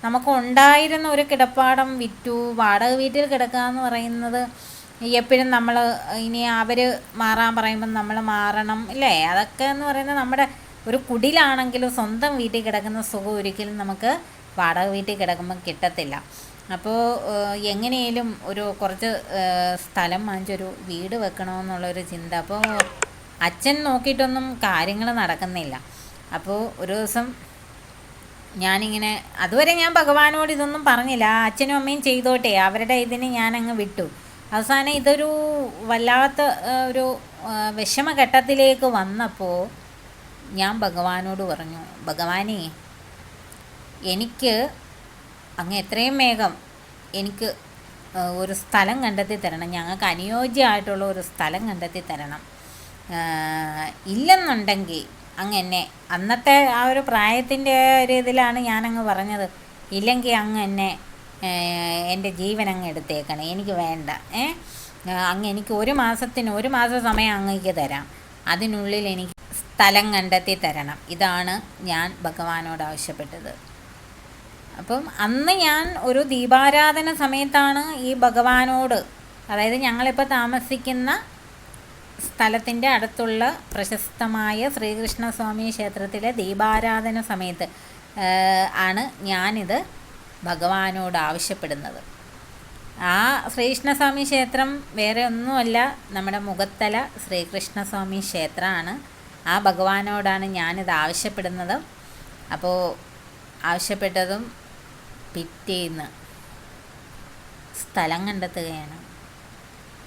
നമുക്ക് ഉണ്ടായിരുന്ന ഒരു കിടപ്പാടം വിറ്റു. വാടക വീട്ടിൽ കിടക്കുക എന്ന് പറയുന്നത് എപ്പോഴും നമ്മൾ ഇനി അവർ മാറാൻ പറയുമ്പം നമ്മൾ മാറണം ഇല്ലേ, അതൊക്കെ എന്ന് പറയുന്നത് നമ്മുടെ ഒരു കുടിലാണെങ്കിലും സ്വന്തം വീട്ടിൽ കിടക്കുന്ന സുഖം ഒരിക്കലും നമുക്ക് വാടക വീട്ടിൽ കിടക്കുമ്പോൾ കിട്ടത്തില്ല. അപ്പോൾ എങ്ങനെയും ഒരു കുറച്ച് സ്ഥലം വാങ്ങിച്ചൊരു വീട് വെക്കണമെന്നുള്ളൊരു ചിന്ത. അപ്പോൾ അച്ഛൻ നോക്കിയിട്ടൊന്നും കാര്യങ്ങൾ നടക്കുന്നില്ല. അപ്പോൾ ഒരു ദിവസം ഞാനിങ്ങനെ, അതുവരെ ഞാൻ ഭഗവാനോട് ഇതൊന്നും പറഞ്ഞില്ല, അച്ഛനും അമ്മയും ചെയ്തോട്ടെ, അവരുടെ ഇതിന് ഞാനങ്ങ് വിട്ടു. അവസാനം ഇതൊരു വല്ലാത്ത ഒരു വിഷമഘട്ടത്തിലേക്ക് വന്നപ്പോൾ ഞാൻ ഭഗവാനോട് പറഞ്ഞു, ഭഗവാനേ, എനിക്ക് അങ്ങ് എത്രയും വേഗം എനിക്ക് ഒരു സ്ഥലം കണ്ടെത്തി തരണം, ഞങ്ങൾക്ക് അനുയോജ്യമായിട്ടുള്ള ഒരു സ്ഥലം കണ്ടെത്തി തരണം. ഇല്ലെന്നുണ്ടെങ്കിൽ അങ്ങ് എന്നെ, അന്നത്തെ ആ ഒരു പ്രായത്തിൻ്റെ ഒരു ഇതിലാണ് ഞാനങ്ങ് പറഞ്ഞത്, ഇല്ലെങ്കിൽ അങ്ങ് എന്നെ എൻ്റെ ജീവൻ അങ്ങ് എടുത്തേക്കണം, എനിക്ക് വേണ്ട. അങ്ങ് എനിക്ക് ഒരു മാസ സമയം അങ്ങേക്ക് തരാം, അതിനുള്ളിൽ എനിക്ക് സ്ഥലം കണ്ടെത്തി തരണം. ഇതാണ് ഞാൻ ഭഗവാനോട് ആവശ്യപ്പെട്ടത്. അപ്പം അന്ന് ഞാൻ ഒരു ദീപാരാധന സമയത്താണ് ഈ ഭഗവാനോട്, അതായത് ഞങ്ങളിപ്പോൾ താമസിക്കുന്ന സ്ഥലത്തിൻ്റെ അടുത്തുള്ള പ്രശസ്തമായ ശ്രീകൃഷ്ണസ്വാമി ക്ഷേത്രത്തിലെ ദീപാരാധന സമയത്ത് ആണ് ഞാനിത് ഭഗവാനോട് ആവശ്യപ്പെടുന്നത്. ആ ശ്രീകൃഷ്ണസ്വാമി ക്ഷേത്രം വേറെ ഒന്നുമല്ല, നമ്മുടെ മുഖത്തല ശ്രീകൃഷ്ണസ്വാമി ക്ഷേത്രമാണ്. ആ ഭഗവാനോടാണ് ഞാനിത് ആവശ്യപ്പെടുന്നത്. അപ്പോൾ ആവശ്യപ്പെട്ടതും പിറ്റേന്ന് സ്ഥലം കണ്ടെത്തുകയാണ്.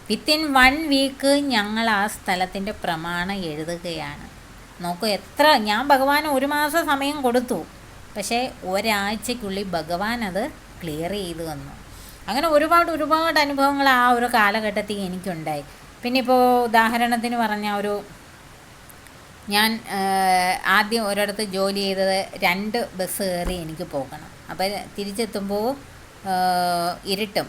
വിത്തിൻ 1 വീക്ക് ഞങ്ങൾ ആ സ്ഥലത്തിൻ്റെ പ്രമാണം എഴുതുകയാണ്. നോക്കൂ, ഞാൻ ഭഗവാന് 1 മാസം സമയം കൊടുത്തു, പക്ഷേ ഒരാഴ്ചയ്ക്കുള്ളിൽ ഭഗവാൻ അത് ക്ലിയർ ചെയ്തു വന്നു. അങ്ങനെ ഒരുപാട് അനുഭവങ്ങൾ ആ ഒരു കാലഘട്ടത്തിൽ എനിക്കുണ്ടായി. പിന്നെ ഇപ്പോൾ ഉദാഹരണത്തിന് പറഞ്ഞാൽ, ഞാൻ ആദ്യം ഒരിടത്ത് ജോലി ചെയ്തത് 2 ബസ് കയറി എനിക്ക് പോകണം. അപ്പോൾ തിരിച്ചെത്തുമ്പോൾ ഇരുട്ടും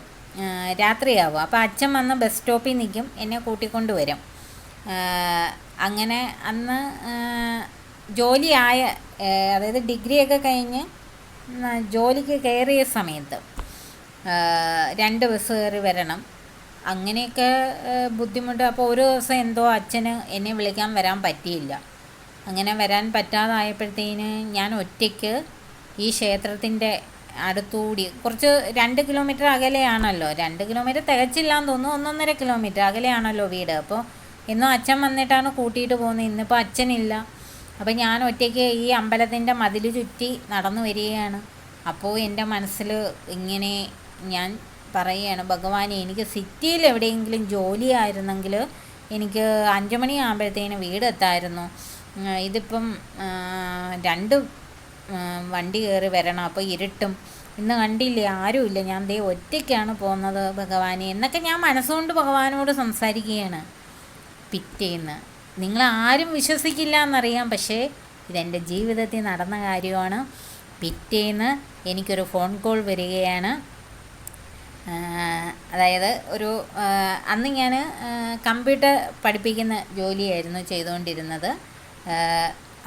രാത്രിയാവും. അപ്പോൾ അച്ഛൻ വന്ന് ബസ് സ്റ്റോപ്പിൽ നിൽക്കും, എന്നെ കൂട്ടിക്കൊണ്ട് വരും. അങ്ങനെ അന്ന് ജോലിയായ, അതായത് ഡിഗ്രിയൊക്കെ കഴിഞ്ഞ് ജോലിക്ക് കയറിയ സമയത്ത് 2 ബസ് കയറി വരണം. അങ്ങനെയൊക്കെ ബുദ്ധിമുട്ട്. അപ്പോൾ ഒരു ദിവസം എന്തോ അച്ഛന് എന്നെ വിളിക്കാൻ വരാൻ പറ്റിയില്ല. അങ്ങനെ വരാൻ പറ്റാതായപ്പോഴത്തേന് ഞാൻ ഒറ്റയ്ക്ക് ഈ ക്ഷേത്രത്തിൻ്റെ അടുത്തുകൂടി, കുറച്ച് 2 കിലോമീറ്റർ അകലെയാണല്ലോ, 2 കിലോമീറ്റർ തികച്ചില്ലാന്ന് തോന്നുന്നു, 1.5 കിലോമീറ്റർ അകലെയാണല്ലോ വീട്. അപ്പോൾ ഇന്നും അച്ഛൻ വന്നിട്ടാണ് കൂട്ടിയിട്ട് പോകുന്നത്. ഇന്നിപ്പോൾ അച്ഛനില്ല. അപ്പോൾ ഞാൻ ഒറ്റയ്ക്ക് ഈ അമ്പലത്തിൻ്റെ മതിൽ ചുറ്റി നടന്നു വരികയാണ്. അപ്പോൾ എൻ്റെ മനസ്സിൽ ഇങ്ങനെ ഞാൻ പറയുകയാണ്, ഭഗവാനെ, എനിക്ക് സിറ്റിയിൽ എവിടെയെങ്കിലും ജോലി ആയിരുന്നെങ്കിൽ എനിക്ക് 5 മണിയാകുമ്പോഴത്തേന് വീടെത്തായിരുന്നു. ഇതിപ്പം 2 വണ്ടി കയറി വരണം, അപ്പോൾ ഇരുട്ടും, ഇന്ന് കണ്ടില്ലേ ആരുമില്ല, ഞാൻ ദേ ഒറ്റയ്ക്കാണ് പോകുന്നത് ഭഗവാനെ എന്നൊക്കെ ഞാൻ മനസ്സുകൊണ്ട് ഭഗവാനോട് സംസാരിക്കുകയാണ്. പിറ്റേന്ന്, നിങ്ങളാരും വിശ്വസിക്കില്ല എന്നറിയാം, പക്ഷേ ഇതെൻ്റെ ജീവിതത്തിൽ നടന്ന കാര്യമാണ്. പിറ്റേന്ന് എനിക്കൊരു ഫോൺ കോൾ വരികയാണ്. അതായത് അന്ന് ഞാൻ കമ്പ്യൂട്ടർ പഠിപ്പിക്കുന്ന ജോലിയായിരുന്നു ചെയ്തുകൊണ്ടിരുന്നത്.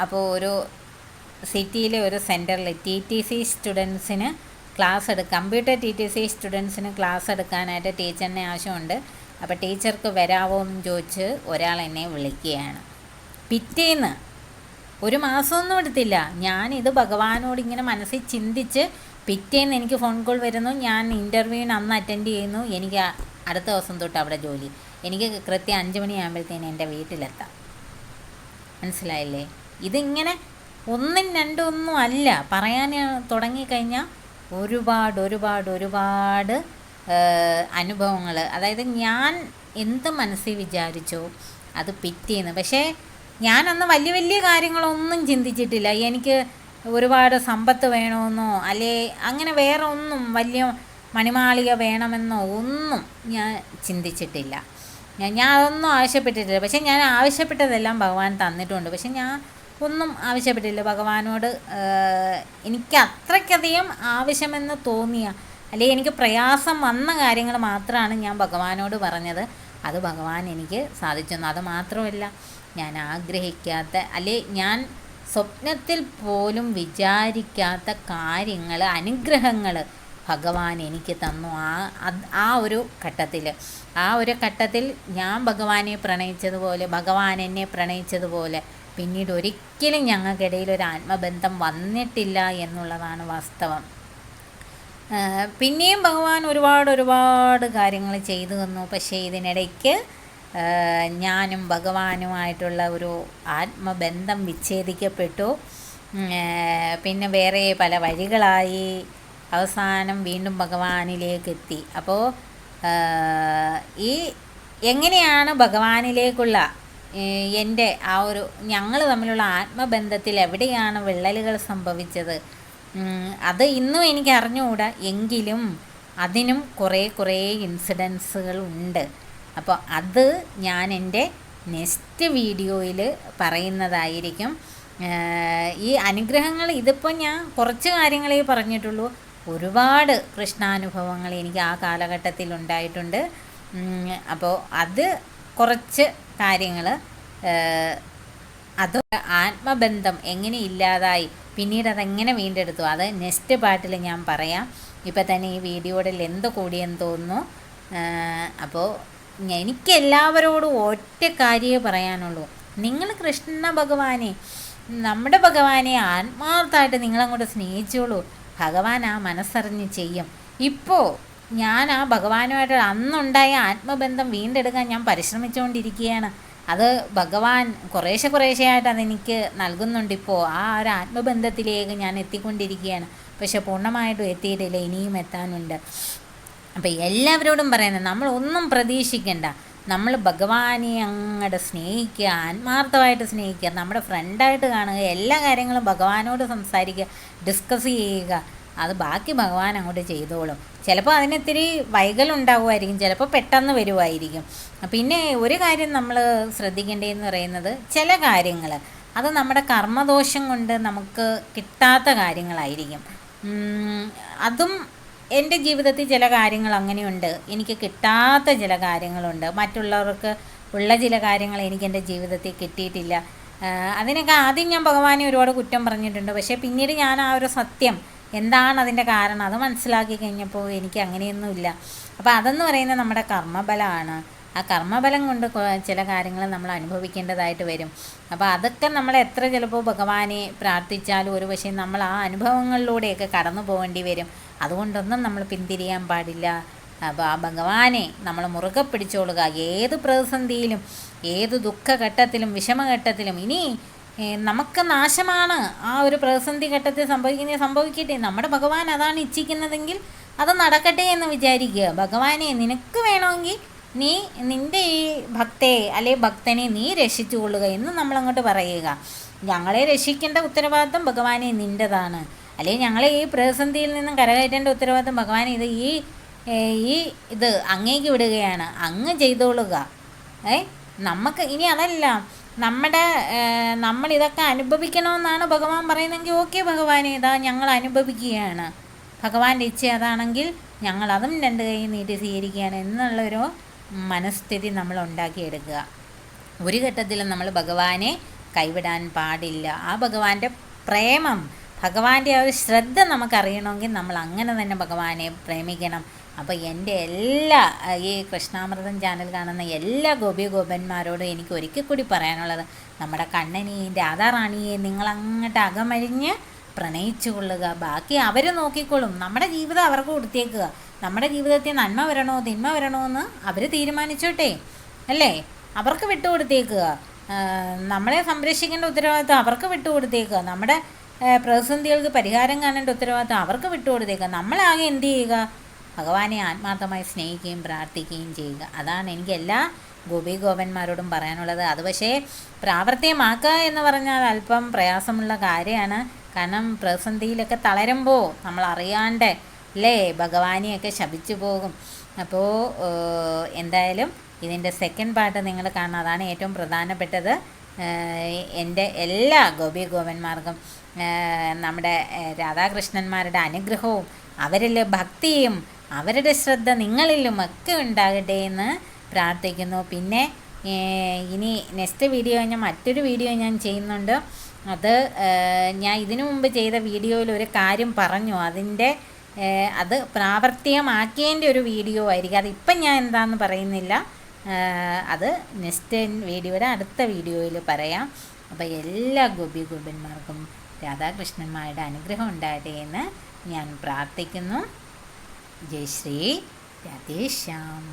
അപ്പോൾ ഒരു സിറ്റിയിലെ ഒരു സെൻറ്ററിൽ TTC സ്റ്റുഡൻസിന് കമ്പ്യൂട്ടർ TTC സ്റ്റുഡൻസിന് ക്ലാസ് എടുക്കാനായിട്ട് ടീച്ചറിനെ ആവശ്യമുണ്ട്. അപ്പോൾ ടീച്ചർക്ക് വരാമോ എന്ന് ചോദിച്ച് ഒരാൾ എന്നെ വിളിക്കുകയാണ്. പിറ്റേന്ന്, 1 മാസമൊന്നും എടുത്തില്ല, ഞാനിത് ഭഗവാനോട് ഇങ്ങനെ മനസ്സിൽ ചിന്തിച്ച് പിറ്റേന്ന് എനിക്ക് ഫോൺ കോൾ വരുന്നു. ഞാൻ ഇൻ്റർവ്യൂവിന് അന്ന് അറ്റൻഡ് ചെയ്യുന്നു. എനിക്ക് അടുത്ത ദിവസം തൊട്ട് അവിടെ ജോലി. എനിക്ക് കൃത്യം 5 മണിയാകുമ്പോഴത്തേന് എൻ്റെ വീട്ടിലെത്താം. മനസ്സിലായില്ലേ? ഇതിങ്ങനെ 1, 2 ഒന്നും അല്ല, പറയാൻ തുടങ്ങിക്കഴിഞ്ഞാൽ ഒരുപാട് അനുഭവങ്ങൾ. അതായത് ഞാൻ എന്ത് മനസ്സിൽ വിചാരിച്ചോ അത് പിറ്റേന്ന്. പക്ഷേ ഞാനന്ന് വലിയ കാര്യങ്ങളൊന്നും ചിന്തിച്ചിട്ടില്ല. എനിക്ക് ഒരുപാട് സമ്പത്ത് വേണമെന്നോ അല്ലേ അങ്ങനെ വേറെ ഒന്നും, വലിയ മണിമാളിക വേണമെന്നോ ഒന്നും ഞാൻ ചിന്തിച്ചിട്ടില്ല. ഞാൻ അതൊന്നും ആവശ്യപ്പെട്ടിട്ടില്ല. പക്ഷേ ഞാൻ ആവശ്യപ്പെട്ടതെല്ലാം ഭഗവാൻ തന്നിട്ടുണ്ട്. പക്ഷെ ഞാൻ ഒന്നും ആവശ്യപ്പെട്ടില്ല ഭഗവാനോട്. എനിക്ക് അത്രയ്ക്കധികം ആവശ്യമെന്ന് തോന്നിയ, അല്ലെങ്കിൽ എനിക്ക് പ്രയാസം വന്ന കാര്യങ്ങൾ മാത്രമാണ് ഞാൻ ഭഗവാനോട് പറഞ്ഞത്. അത് ഭഗവാൻ എനിക്ക് സാധിച്ചു. അത് മാത്രമല്ല, ഞാൻ ആഗ്രഹിക്കാത്ത, അല്ലെ ഞാൻ സ്വപ്നത്തിൽ പോലും വിചാരിക്കാത്ത കാര്യങ്ങൾ, അനുഗ്രഹങ്ങൾ ഭഗവാൻ എനിക്ക് തന്നു. ആ ഒരു ഘട്ടത്തിൽ ഞാൻ ഭഗവാനെ പ്രണയിച്ചതുപോലെ, ഭഗവാൻ എന്നെ പ്രണയിച്ചതുപോലെ പിന്നീട് ഒരിക്കലും ഞങ്ങൾക്കിടയിൽ ഒരു ആത്മബന്ധം വന്നിട്ടില്ല എന്നുള്ളതാണ് വാസ്തവം. പിന്നെയും ഭഗവാൻ ഒരുപാട് കാര്യങ്ങൾ ചെയ്തു തന്നു. പക്ഷേ ഇതിനിടയ്ക്ക് ഞാനും ഭഗവാനുമായിട്ടുള്ള ഒരു ആത്മബന്ധം വിച്ഛേദിക്കപ്പെട്ടു. പിന്നെ വേറെ പല വഴികളായി. അവസാനം വീണ്ടും ഭഗവാനിലേക്ക് എത്തി. അപ്പോൾ ഈ എങ്ങനെയാണ് ഭഗവാനിലേക്കുള്ള എൻ്റെ ആ ഒരു ഞങ്ങൾ തമ്മിലുള്ള ആത്മബന്ധത്തിൽ എവിടെയാണ് വിള്ളലുകൾ സംഭവിച്ചത്, അത് ഇന്നും എനിക്ക് അറിഞ്ഞുകൂടാ. എങ്കിലും അതിനും കുറേ ഇൻസിഡൻസുകൾ ഉണ്ട്. അപ്പോൾ അത് ഞാൻ എൻ്റെ നെക്സ്റ്റ് വീഡിയോയിൽ പറയുന്നതായിരിക്കും. ഈ അനുഗ്രഹങ്ങൾ ഇതിപ്പോൾ ഞാൻ കുറച്ച് കാര്യങ്ങളേ പറഞ്ഞിട്ടുള്ളൂ. ഒരുപാട് കൃഷ്ണാനുഭവങ്ങൾ എനിക്ക് ആ കാലഘട്ടത്തിൽ ഉണ്ടായിട്ടുണ്ട്. അപ്പോൾ അത് കുറച്ച് കാര്യങ്ങൾ, അത് ആത്മബന്ധം എങ്ങനെ ഇല്ലാതായി പിന്നീട് അതെങ്ങനെ വീണ്ടെടുത്തു, അത് നെക്സ്റ്റ് പാർട്ടിൽ ഞാൻ പറയാം. ഇപ്പം തന്നെ ഈ വീഡിയോയുടെ ലെന്ത് കൂടിയെന്ന് തോന്നുന്നു. അപ്പോൾ എനിക്കെല്ലാവരോടും ഒറ്റ കാര്യമേ പറയാനുള്ളൂ. നിങ്ങൾ കൃഷ്ണ ഭഗവാനെ, നമ്മുടെ ഭഗവാനെ ആത്മാർത്ഥമായിട്ട് നിങ്ങളങ്ങോട്ട് സ്നേഹിച്ചോളൂ. ഭഗവാൻ ആ മനസ്സറിഞ്ഞ് ചെയ്യും. ഇപ്പോൾ ഞാൻ ആ ഭഗവാനുമായിട്ട് അന്നുണ്ടായ ആത്മബന്ധം വീണ്ടെടുക്കാൻ ഞാൻ പരിശ്രമിച്ചുകൊണ്ടിരിക്കുകയാണ്. അത് ഭഗവാൻ കുറേശ്ശെയായിട്ട് അതെനിക്ക് നൽകുന്നുണ്ട്. ഇപ്പോൾ ആ ഒരു ആത്മബന്ധത്തിലേക്ക് ഞാൻ എത്തിക്കൊണ്ടിരിക്കുകയാണ്. പക്ഷെ പൂർണ്ണമായിട്ടും എത്തിയിട്ടില്ല, ഇനിയും എത്താനുണ്ട്. അപ്പോൾ എല്ലാവരോടും പറയുന്നത്, നമ്മളൊന്നും പ്രതീക്ഷിക്കണ്ട. നമ്മൾ ഭഗവാനെ അങ്ങോട്ട് സ്നേഹിക്കുക, ആത്മാർത്ഥമായിട്ട് സ്നേഹിക്കുക, നമ്മുടെ ഫ്രണ്ടായിട്ട് കാണുക, എല്ലാ കാര്യങ്ങളും ഭഗവാനോട് സംസാരിക്കുക, ഡിസ്കസ് ചെയ്യുക. അത് ബാക്കി ഭഗവാൻ അങ്ങോട്ട് ചെയ്തോളും. ചിലപ്പോൾ അതിനിത്തിരി വൈകലുണ്ടാകുമായിരിക്കും, ചിലപ്പോൾ പെട്ടെന്ന് വരുമായിരിക്കും. പിന്നെ ഒരു കാര്യം നമ്മൾ ശ്രദ്ധിക്കേണ്ടതെന്ന് പറയുന്നത്, ചില കാര്യങ്ങൾ അത് നമ്മുടെ കർമ്മദോഷം കൊണ്ട് നമുക്ക് കിട്ടാത്ത കാര്യങ്ങളായിരിക്കും. അതും എൻ്റെ ജീവിതത്തിൽ ചില കാര്യങ്ങൾ അങ്ങനെയുണ്ട്. എനിക്ക് കിട്ടാത്ത ചില കാര്യങ്ങളുണ്ട്. മറ്റുള്ളവർക്ക് ഉള്ള ചില കാര്യങ്ങൾ എനിക്ക് എൻ്റെ ജീവിതത്തിൽ കിട്ടിയിട്ടില്ല. അതിനൊക്കെ ആദ്യം ഞാൻ ഭഗവാനെ ഒരുപാട് കുറ്റം പറഞ്ഞിട്ടുണ്ട്. പക്ഷേ പിന്നീട് ഞാൻ ആ ഒരു സത്യം എന്താണ് അതിൻ്റെ കാരണം അത് മനസ്സിലാക്കി കഴിഞ്ഞപ്പോൾ എനിക്ക് അങ്ങനെയൊന്നുമില്ല. അപ്പോൾ അതെന്ന് പറയുന്നത് നമ്മുടെ കർമ്മബലമാണ്. ആ കർമ്മബലം കൊണ്ട് ചില കാര്യങ്ങൾ നമ്മൾ അനുഭവിക്കേണ്ടതായിട്ട് വരും. അപ്പോൾ അതൊക്കെ നമ്മൾ എത്ര ചിലപ്പോൾ ഭഗവാനെ പ്രാർത്ഥിച്ചാലും ഒരു പക്ഷേ നമ്മൾ ആ അനുഭവങ്ങളിലൂടെയൊക്കെ കടന്നു പോകേണ്ടി വരും. അതുകൊണ്ടൊന്നും നമ്മൾ പിന്തിരിയാൻ പാടില്ല. അപ്പോൾ ആ ഭഗവാനെ നമ്മൾ മുറുകെ പിടിച്ചോളുക. ഏത് പ്രതിസന്ധിയിലും, ഏത് ദുഃഖഘട്ടത്തിലും, വിഷമഘട്ടത്തിലും, ഇനി നമുക്ക് നാശമാണ് ആ ഒരു പ്രതിസന്ധി ഘട്ടത്തിൽ സംഭവിക്കട്ടെ. നമ്മുടെ ഭഗവാൻ അതാണ് ഇച്ഛിക്കുന്നതെങ്കിൽ അത് നടക്കട്ടെ എന്ന് വിചാരിക്കുക. ഭഗവാനെ, നിനക്ക് വേണമെങ്കിൽ നീ നിൻ്റെ ഈ ഭക്തയെ അല്ലെ ഭക്തനെ നീ രക്ഷിച്ചു കൊള്ളുക എന്ന് നമ്മളങ്ങോട്ട് പറയുക. ഞങ്ങളെ രക്ഷിക്കേണ്ട ഉത്തരവാദിത്വം ഭഗവാനെ നിൻ്റെതാണ്, അല്ലെങ്കിൽ ഞങ്ങളെ ഈ പ്രതിസന്ധിയിൽ നിന്നും കരകയറ്റേണ്ട ഉത്തരവാദിത്വം ഭഗവാനെ ഇത് അങ്ങേക്ക് വിടുകയാണ്, അങ്ങ് ചെയ്തോളുക. നമുക്ക് ഇനി അതല്ല, നമ്മളിതൊക്കെ അനുഭവിക്കണമെന്നാണ് ഭഗവാൻ പറയുന്നതെങ്കിൽ ഓക്കെ ഭഗവാനെ, ഇതാ ഞങ്ങൾ അനുഭവിക്കുകയാണ്, ഭഗവാന്റെ ഇച്ഛ അതാണെങ്കിൽ ഞങ്ങളതും രണ്ട് കൈ നീട്ടി സ്വീകരിക്കുകയാണ് എന്നുള്ളൊരു മനസ്ഥിതി നമ്മൾ ഉണ്ടാക്കിയെടുക്കുക. ഒരു ഘട്ടത്തിലും നമ്മൾ ഭഗവാനെ കൈവിടാൻ പാടില്ല. ആ ഭഗവാന്റെ പ്രേമം, ഭഗവാന്റെ ആ ഒരു ശ്രദ്ധ നമുക്കറിയണമെങ്കിൽ നമ്മൾ അങ്ങനെ തന്നെ ഭഗവാനെ പ്രേമിക്കണം. അപ്പോൾ എൻ്റെ എല്ലാ ഈ കൃഷ്ണാമൃതം ചാനൽ കാണുന്ന എല്ലാ ഗോപന്മാരോടും എനിക്ക് ഒരിക്കൽ കൂടി പറയാനുള്ളത്, നമ്മുടെ കണ്ണനെയും രാധാറാണിയെയും നിങ്ങളങ്ങോട്ട് അകമഴിഞ്ഞ് പ്രണയിച്ചു കൊള്ളുക. ബാക്കി അവർ നോക്കിക്കോളും. നമ്മുടെ ജീവിതം അവർക്ക് കൊടുത്തേക്കുക. നമ്മുടെ ജീവിതത്തിൽ നന്മ വരണോ തിന്മ വരണോ എന്ന് അവർ തീരുമാനിച്ചോട്ടെ, അല്ലേ? അവർക്ക് വിട്ടുകൊടുത്തേക്കുക. നമ്മളെ സംരക്ഷിക്കേണ്ട ഉത്തരവാദിത്വം അവർക്ക് വിട്ടുകൊടുത്തേക്കുക. നമ്മുടെ പ്രതിസന്ധികൾക്ക് പരിഹാരം കാണേണ്ട ഉത്തരവാദിത്വം അവർക്ക് വിട്ടുകൊടുത്തേക്കുക. നമ്മളാകെ എന്ത് ചെയ്യുക? ഭഗവാനെ ആത്മാർത്ഥമായി സ്നേഹിക്കുകയും പ്രാർത്ഥിക്കുകയും ചെയ്യുക. അതാണ് എനിക്ക് എല്ലാ ഗോപന്മാരോടും പറയാനുള്ളത്. അത് പക്ഷേ പ്രാവർത്തികമാക്കുക എന്ന് പറഞ്ഞാൽ അല്പം പ്രയാസമുള്ള കാര്യമാണ്. കാരണം പ്രതിസന്ധിയിലൊക്കെ തളരുമ്പോൾ നമ്മൾ അറിയാണ്ട് അല്ലേ ഭഗവാനെയൊക്കെ ശപിച്ചു പോകും. അപ്പോൾ എന്തായാലും ഇതിൻ്റെ സെക്കൻഡ് പാർട്ട് നിങ്ങൾ കാണണം. അതാണ് ഏറ്റവും പ്രധാനപ്പെട്ടത്. എൻ്റെ എല്ലാ ഗോപന്മാർക്കും നമ്മുടെ രാധാകൃഷ്ണന്മാരുടെ അനുഗ്രഹവും അവരിൽ ഭക്തിയും അവരുടെ ശ്രദ്ധ നിങ്ങളിലും ഒക്കെ ഉണ്ടാകട്ടെ എന്ന് പ്രാർത്ഥിക്കുന്നു. പിന്നെ ഇനി നെക്സ്റ്റ് വീഡിയോ ഞാൻ മറ്റൊരു വീഡിയോ ഞാൻ ചെയ്യുന്നുണ്ട്. അത് ഞാൻ ഇതിനു മുമ്പ് ചെയ്ത വീഡിയോയിൽ ഒരു കാര്യം പറഞ്ഞു, അത് പ്രാവർത്തികമാക്കേണ്ട ഒരു വീഡിയോ ആയിരിക്കും. അതിപ്പം ഞാൻ എന്താണെന്ന് പറയുന്നില്ല, അത് നെക്സ്റ്റ് വീഡിയോയുടെ അടുത്ത വീഡിയോയിൽ പറയാം. അപ്പോൾ എല്ലാ ഗോപന്മാർക്കും രാധാകൃഷ്ണന്മാരുടെ അനുഗ്രഹം ഉണ്ടാകട്ടെ എന്ന് ഞാൻ പ്രാർത്ഥിക്കുന്നു. ജയ് ശ്രീ രാധേശ്യാം.